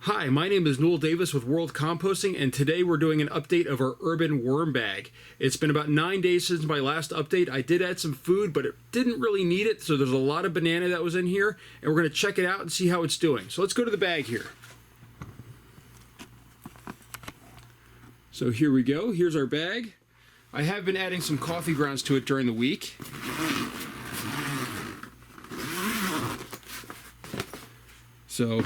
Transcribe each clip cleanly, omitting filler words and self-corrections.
Hi, my name is Noel Davis with World Composting, and today we're doing an update of our urban worm bag. It's been about 9 days since my last update. I did add some food, but it didn't really need it, so there's a lot of banana that was in here, and we're going to check it out and see how it's doing. So let's go to the bag here. So here we go. Here's our bag. I have been adding some coffee grounds to it during the week. So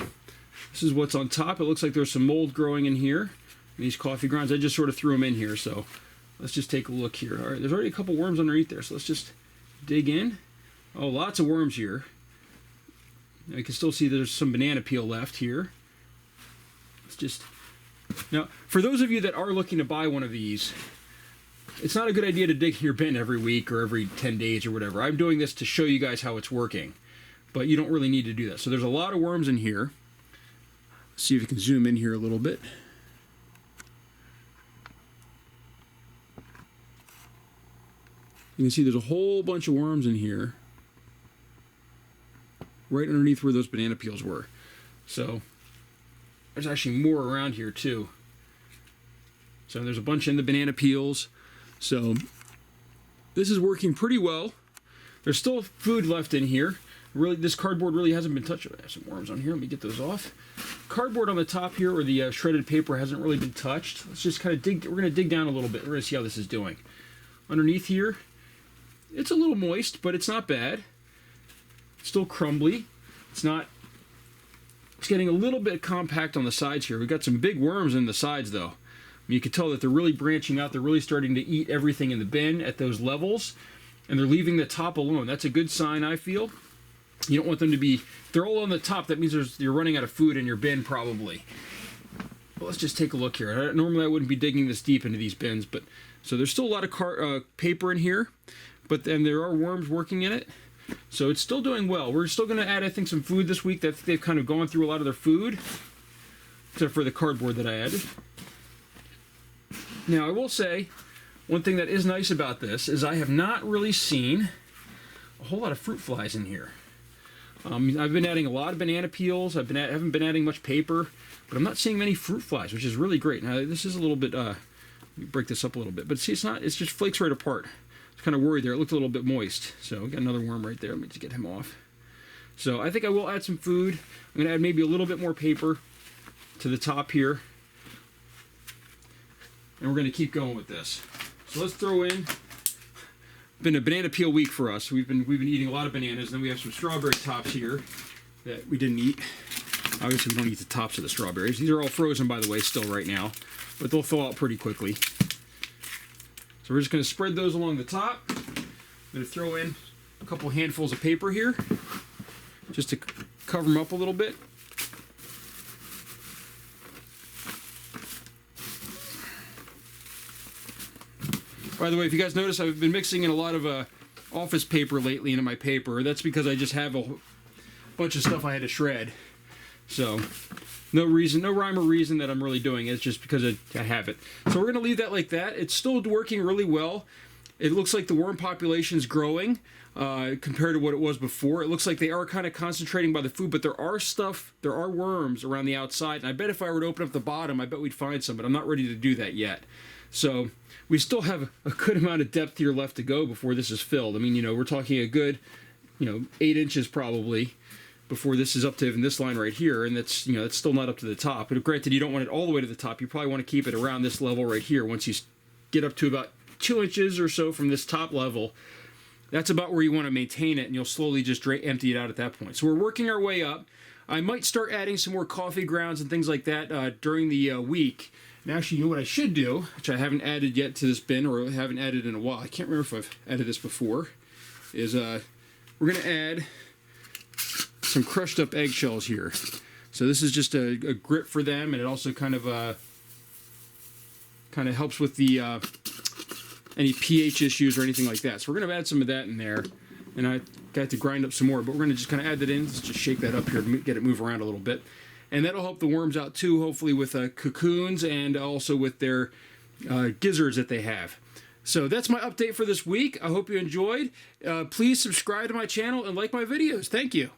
this is what's on top. It looks like there's some mold growing in here. These coffee grounds, I just sort of threw them in here. So let's just take a look here. All right, there's already a couple worms underneath there. So let's just dig in. Oh, lots of worms here. I can still see there's some banana peel left here. Let's just... Now, for those of you that are looking to buy one of these, it's not a good idea to dig your bin every week or every 10 days or whatever. I'm doing this to show you guys how it's working. But you don't really need to do that. So there's a lot of worms in here. See if you can zoom in here a little bit. You can see there's a whole bunch of worms in here, right underneath where those banana peels were. So there's actually more around here too. So there's a bunch in the banana peels. So this is working pretty well. There's still food left in here. Really, this cardboard really hasn't been touched. I have some worms on here. Let me get those off. Cardboard on the top here, or the shredded paper, hasn't really been touched. Let's just kind of dig. We're going to dig down a little bit. We're going to see how this is doing. Underneath here, it's a little moist, but it's not bad. It's still crumbly. It's not. It's getting a little bit compact on the sides here. We've got some big worms in the sides, though. You can tell that they're really branching out. They're really starting to eat everything in the bin at those levels, and they're leaving the top alone. That's a good sign, I feel. You don't want them to be, if they're all on the top, that means you're running out of food in your bin probably. But let's just take a look here. Normally I wouldn't be digging this deep into these bins, but so there's still a lot of paper in here, but then there are worms working in it. So it's still doing well. We're still going to add, I think, some food this week. They've kind of gone through a lot of their food, except for the cardboard that I added. Now I will say, one thing that is nice about this is I have not really seen a whole lot of fruit flies in here. I've been adding a lot of banana peels. Haven't been adding much paper, but I'm not seeing many fruit flies, which is really great. Now this is a little bit. Let me break this up a little bit, but see, it's not. It's just flakes right apart. I was kind of worried there. It looked a little bit moist. So we got another worm right there. Let me just get him off. So I think I will add some food. I'm going to add maybe a little bit more paper to the top here, and we're going to keep going with this. So let's throw in. Been a banana peel week for us. We've been eating a lot of bananas, and then we have some strawberry tops here that we didn't eat. Obviously, we don't eat the tops of the strawberries. These are all frozen, by the way, still right now, but they'll thaw out pretty quickly. So we're just going to spread those along the top. I'm going to throw in a couple handfuls of paper here, just to cover them up a little bit. By the way, if you guys notice, I've been mixing in a lot of office paper lately into my paper. That's because I just have a bunch of stuff I had to shred. So, no rhyme or reason that I'm really doing it. It's just because I have it. So we're going to leave that like that. It's still working really well. It looks like the worm population's growing compared to what it was before. It looks like they are kind of concentrating by the food, but there are worms around the outside. And I bet if I were to open up the bottom, I bet we'd find some, but I'm not ready to do that yet. So we still have a good amount of depth here left to go before this is filled. I mean, we're talking a good, 8 inches probably before this is up to even this line right here, and that's, it's still not up to the top. But granted, you don't want it all the way to the top. You probably want to keep it around this level right here. Once you get up to about 2 inches or so from this top level, that's about where you want to maintain it, and you'll slowly just empty it out at that point. So we're working our way up. I might start adding some more coffee grounds and things like that during the week. And actually, what I should do, which I haven't added yet to this bin, or haven't added in a while, I can't remember if I've added this before, is we're going to add some crushed up eggshells here. So this is just a grip for them, and it also kind of helps with the any pH issues or anything like that. So we're going to add some of that in there, and I got to grind up some more, but we're going to just kind of add that in. Let's just shake that up here to get it move around a little bit. And that'll help the worms out too, hopefully with cocoons and also with their gizzards that they have. So that's my update for this week. I hope you enjoyed. Please subscribe to my channel and like my videos. Thank you.